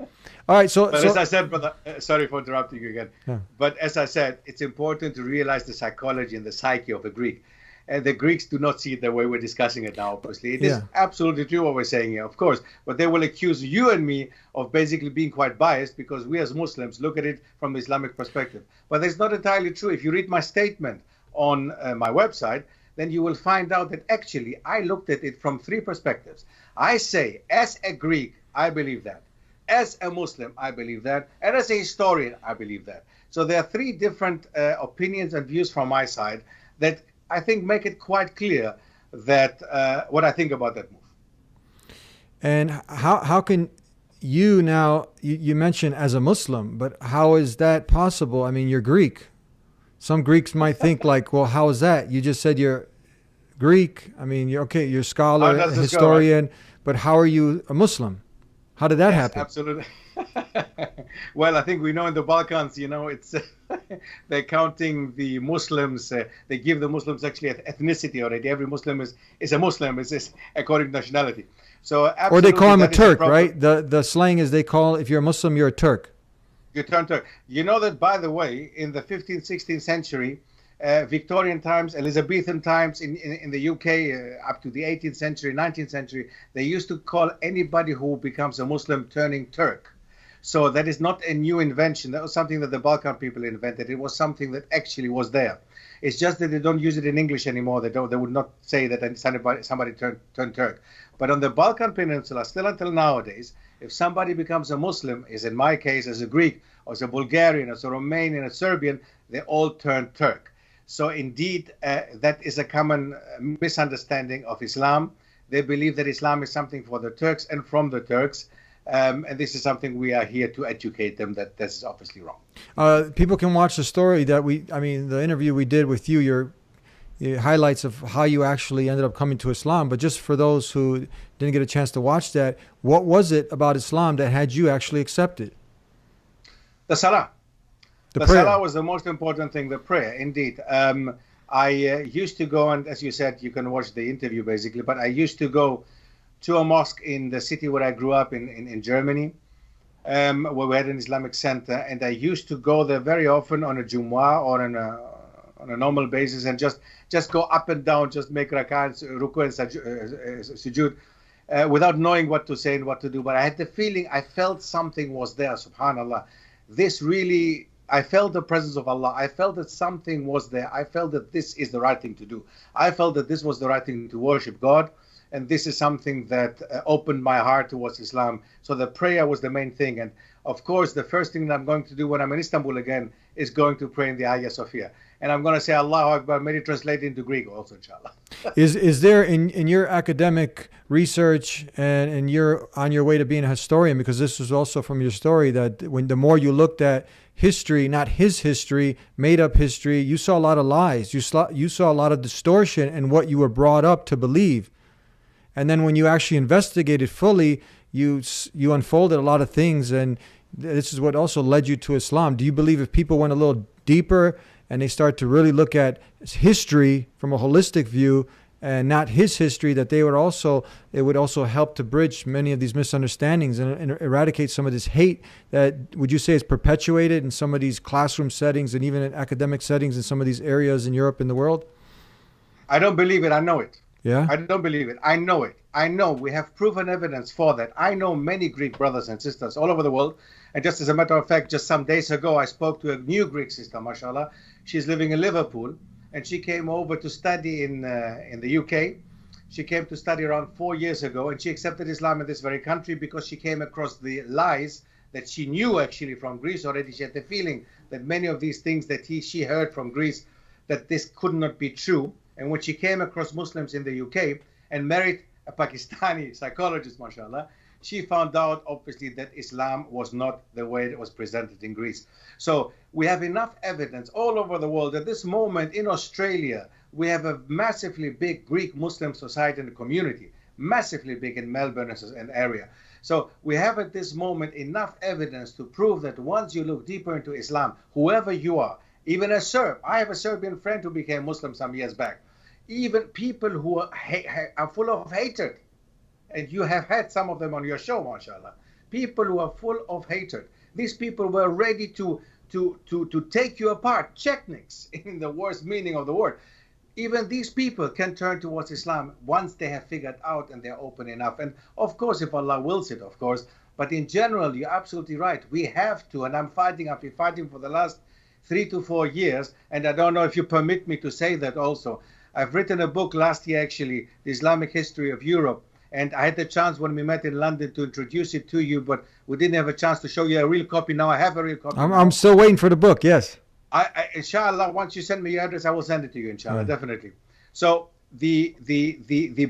All right, but as I said, brother, sorry for interrupting you again. Yeah. But as I said, it's important to realize the psychology and the psyche of the Greek. And the Greeks do not see it the way we're discussing it now, obviously. It is absolutely true what we're saying here, of course. But they will accuse you and me of basically being quite biased because we as Muslims look at it from the Islamic perspective. But that's not entirely true. If you read my statement on my website, then you will find out that actually I looked at it from three perspectives. I say, as a Greek, I believe that. As a Muslim, I believe that. And as a historian, I believe that. So there are three different opinions and views from my side that I think make it quite clear that what I think about that move. And how can you now, you mentioned as a Muslim, but how is that possible? I mean, you're Greek. Some Greeks might think like, well, how is that? You just said you're Greek. I mean, you're a scholar, How a does this go, historian, but how are you a Muslim? How did that Yes, happen? absolutely. Well, I think we know in the Balkans, it's they're counting the Muslims. They give the Muslims actually ethnicity already. Every Muslim is a Muslim, is according to nationality. So Or they absolutely, call him a that is the Turk, problem. right? The slang is they call, if you're a Muslim, you're a Turk. You turn Turk. You know that, by the way, in the 15th, 16th century, Victorian times, Elizabethan times in the UK, up to the 18th century, 19th century, they used to call anybody who becomes a Muslim turning Turk. So that is not a new invention. That was something that the Balkan people invented. It was something that actually was there. It's just that they don't use it in English anymore. They would not say that somebody turned Turk. But on the Balkan Peninsula, still until nowadays, if somebody becomes a Muslim, as in my case, as a Greek, or as a Bulgarian, as a Romanian, as a Serbian, they all turn Turk. So indeed, that is a common misunderstanding of Islam. They believe that Islam is something for the Turks and from the Turks. And this is something we are here to educate them that this is obviously wrong. People can watch the story the interview we did with you, your highlights of how you actually ended up coming to Islam. But just for those who didn't get a chance to watch that, what was it about Islam that had you actually accept it? The Salah. The prayer. Salah was the most important thing, the prayer, indeed. I used to go, and as you said, you can watch the interview basically, but I used to go to a mosque in the city where I grew up in Germany, where we had an Islamic center, and I used to go there very often on a Jumu'ah or on a normal basis and just go up and down, just make rak'ah, ruku and sujood, without knowing what to say and what to do. But I had the feeling, I felt something was there, subhanAllah. This really, I felt the presence of Allah. I felt that something was there. I felt that this is the right thing to do. I felt that this was the right thing to worship God. And this is something that opened my heart towards Islam. So the prayer was the main thing. And of course, the first thing that I'm going to do when I'm in Istanbul again is going to pray in the Hagia Sophia. And I'm going to say Allahu Akbar, maybe translate into Greek also, inshallah. Is there in your academic research and you're on your way to being a historian, because this was also from your story, that when the more you looked at history, not his history, made up history, you saw a lot of lies. You saw a lot of distortion in what you were brought up to believe. And then when you actually investigated fully, you unfolded a lot of things, and this is what also led you to Islam. Do you believe if people went a little deeper and they start to really look at history from a holistic view and not his history, that it would also help to bridge many of these misunderstandings and eradicate some of this hate that, would you say, is perpetuated in some of these classroom settings and even in academic settings in some of these areas in Europe and the world? I don't believe it. I know it. Yeah? I don't believe it. I know it. I know we have proven evidence for that. I know many Greek brothers and sisters all over the world. And just as a matter of fact, just some days ago, I spoke to a new Greek sister, mashallah. She's living in Liverpool, and she came over to study in the UK. She came to study around 4 years ago, and she accepted Islam in this very country because she came across the lies that she knew actually from Greece already. She had the feeling that many of these things that she heard from Greece, that this could not be true. And when she came across Muslims in the UK and married a Pakistani psychologist, mashallah, she found out, obviously, that Islam was not the way it was presented in Greece. So we have enough evidence all over the world. At this moment in Australia, we have a massively big Greek Muslim society and community, massively big in Melbourne and area. So we have at this moment enough evidence to prove that once you look deeper into Islam, whoever you are, even a Serb, I have a Serbian friend who became Muslim some years back, even people who are full of hatred, and you have had some of them on your show, mashallah, people who are full of hatred. These people were ready to take you apart, Chetniks, in the worst meaning of the word. Even these people can turn towards Islam once they have figured out and they're open enough. And of course, if Allah wills it, of course. But in general, you're absolutely right. We have to, and I've been fighting for the last 3 to 4 years. And I don't know if you permit me to say that also. I've written a book last year, actually, The Islamic History of Europe. And I had the chance when we met in London to introduce it to you, but we didn't have a chance to show you a real copy. Now I have a real copy. I'm still waiting for the book, yes. Inshallah, once you send me your address, I will send it to you, inshallah, definitely. So the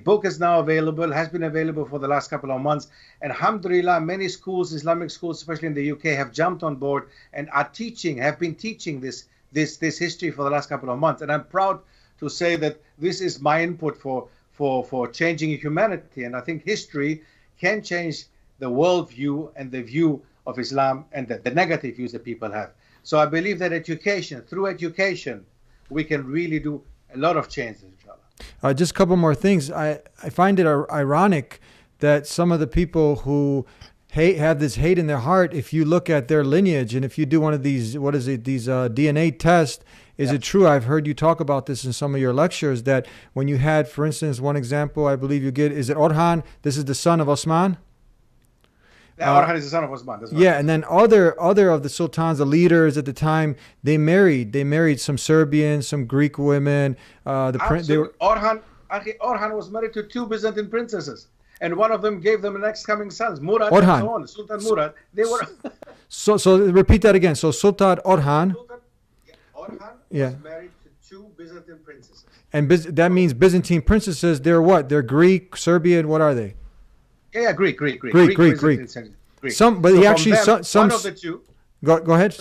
book is now available, has been available for the last couple of months. And alhamdulillah, many schools, Islamic schools, especially in the UK, have jumped on board and have been teaching this history for the last couple of months. And I'm proud to say that this is my input for changing humanity. And I think history can change the worldview and the view of Islam and the negative views that people have. So I believe that through education, we can really do a lot of changes, inshallah. Just a couple more things. I find it ironic that some of the people who have this hate in their heart, if you look at their lineage and if you do one of these, DNA tests, is it true? I've heard you talk about this in some of your lectures, that when you had, for instance, one example I believe you get, is it Orhan? This is the son of Osman? Orhan is the son of Osman. That's right. Yeah, and then other of the sultans, the leaders at the time, they married some Serbian, some Greek women. Orhan was married to 2 Byzantine princesses, and one of them gave them the next coming sons, Murad and so on. Sultan Murad. They were. So repeat that again. So Sultan Orhan. Orhan was married to 2 Byzantine princesses. And that means Byzantine princesses. They're what? They're Greek, Serbian. What are they? Yeah, Greek. Greek. Some, but he actually some. One of the two. Go ahead.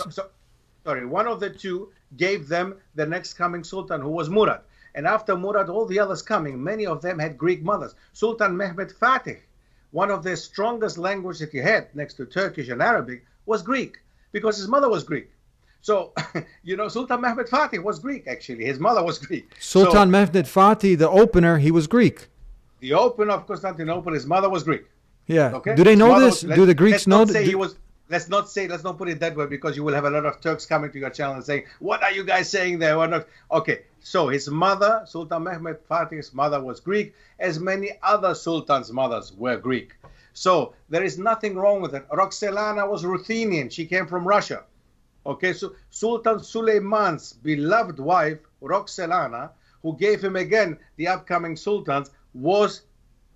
Sorry, one of the two gave them the next coming sultan, who was Murad. And after Murad, all the others coming, many of them had Greek mothers. Sultan Mehmed Fatih, one of the strongest languages that he had, next to Turkish and Arabic, was Greek, because his mother was Greek. So, Sultan Mehmed Fatih was Greek, actually. His mother was Greek. Sultan Mehmed Fatih, the opener, he was Greek. The opener of Constantinople, his mother was Greek. Yeah. Okay? Do they know this? Do the Greeks know this? Let's not put it that way, because you will have a lot of Turks coming to your channel and saying, what are you guys saying there? Okay, so his mother, Sultan Mehmed Fatih's mother, was Greek, as many other sultans' mothers were Greek. So there is nothing wrong with it. Roxelana was Ruthenian. She came from Russia. Okay, so Sultan Suleiman's beloved wife, Roxelana, who gave him again the upcoming sultans, was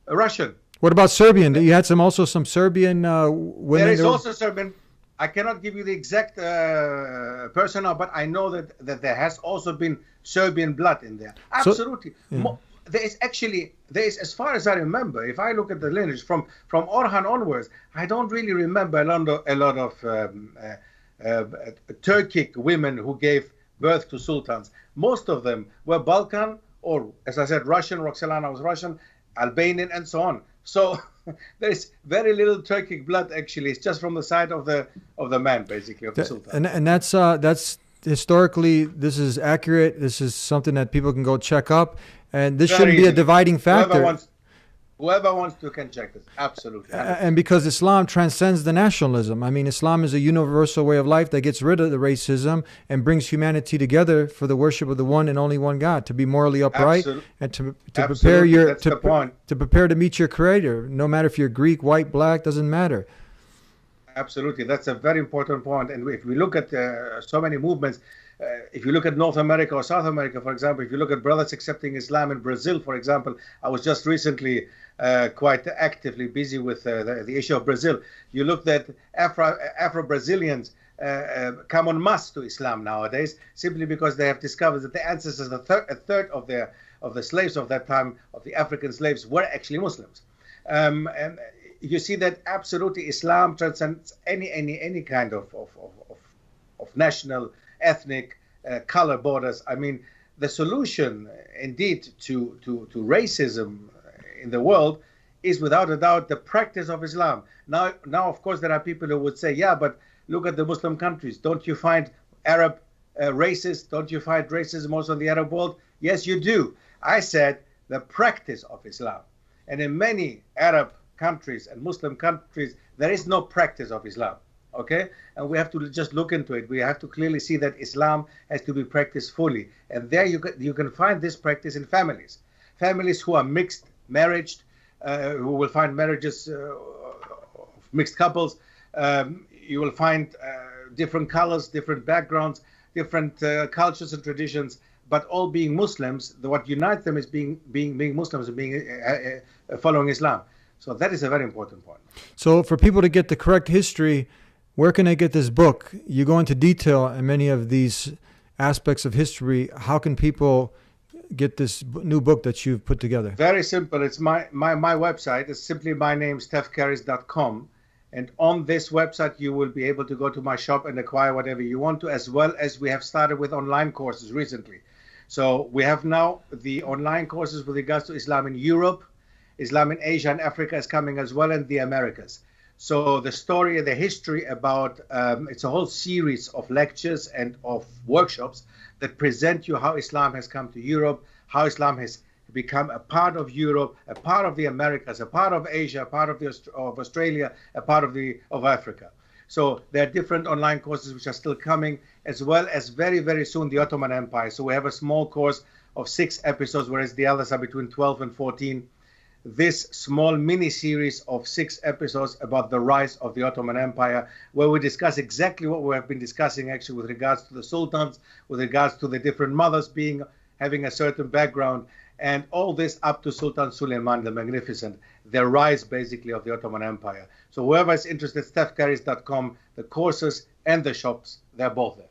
Russian. What about Serbian? You had some Serbian women. There is also Serbian. I cannot give you the exact person now, but I know that there has also been Serbian blood in there. Absolutely. There is, as far as I remember, if I look at the lineage from Orhan onwards, I don't really remember a lot of Turkic women who gave birth to sultans. Most of them were Balkan, or, as I said, Russian. Roxelana was Russian, Albanian, and so on. So there is very little Turkic blood, actually. It's just from the side of the man, basically, of the sultan. And that's historically, this is accurate. This is something that people can go check up, and this shouldn't be a dividing factor. Whoever wants to can check this. Absolutely. And because Islam transcends the nationalism. I mean, Islam is a universal way of life that gets rid of the racism and brings humanity together for the worship of the one and only one God, to be morally upright and to prepare to meet your Creator. No matter if you're Greek, white, black, doesn't matter. Absolutely. That's a very important point. And if we look at so many movements, if you look at North America or South America, for example, if you look at brothers accepting Islam in Brazil, for example, I was just recently quite actively busy with the issue of Brazil. You look at Afro-Brazilians come en masse to Islam nowadays, simply because they have discovered that the ancestors, a third of the slaves of that time, of the African slaves, were actually Muslims. And you see that absolutely Islam transcends any kind of national, ethnic, color borders. I mean, the solution indeed to racism in the world is without a doubt the practice of Islam. Now of course there are people who would say, yeah, but look at the Muslim countries. Don't you find Arab racist? Don't you find racism also in the Arab world? Yes, you do. I said the practice of Islam. And in many Arab countries and Muslim countries, there is no practice of Islam. Okay, and we have to just look into it. We have to clearly see that Islam has to be practiced fully, and there you can find this practice in families who are mixed marriaged, who will find marriages of mixed couples. You will find different colors, different backgrounds, different cultures and traditions, but all being Muslims. What unites them is being Muslims and being following Islam. So that is a very important point. So for people to get the correct history, where can they get this book? You go into detail in many of these aspects of history. How can people get this new book that you've put together? Very simple. It's my website. It's simply my name, stephkaris.com. And on this website, you will be able to go to my shop and acquire whatever you want to, as well as we have started with online courses recently. So we have now the online courses with regards to Islam in Europe, Islam in Asia and Africa is coming as well, and the Americas. So the story and the history about, it's a whole series of lectures and of workshops that present you how Islam has come to Europe, how Islam has become a part of Europe, a part of the Americas, a part of Asia, a part of Australia, a part of Africa. So there are different online courses which are still coming, as well as very, very soon the Ottoman Empire. So we have a small course of 6 episodes, whereas the others are between 12 and 14. This small mini series of 6 episodes about the rise of the Ottoman Empire, where we discuss exactly what we have been discussing actually with regards to the sultans, with regards to the different mothers having a certain background, and all this up to Sultan Suleiman the Magnificent, the rise basically of the Ottoman Empire. So whoever is interested, stephcaris.com, the courses and the shops, they're both there.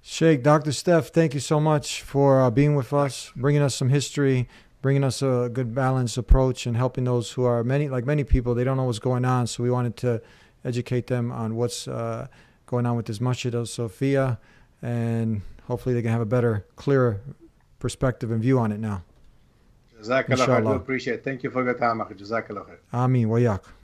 Sheikh, Dr. Steph, thank you so much for being with us, bringing us some history, bringing us a good balanced approach, and helping those who are many people, they don't know what's going on. So we wanted to educate them on what's going on with this Masjid al-Sophia, and hopefully they can have a better, clearer perspective and view on it now. Jazakallah khair. I do appreciate it. Thank you for your time. Jazakallah khair. Ameen wa yak.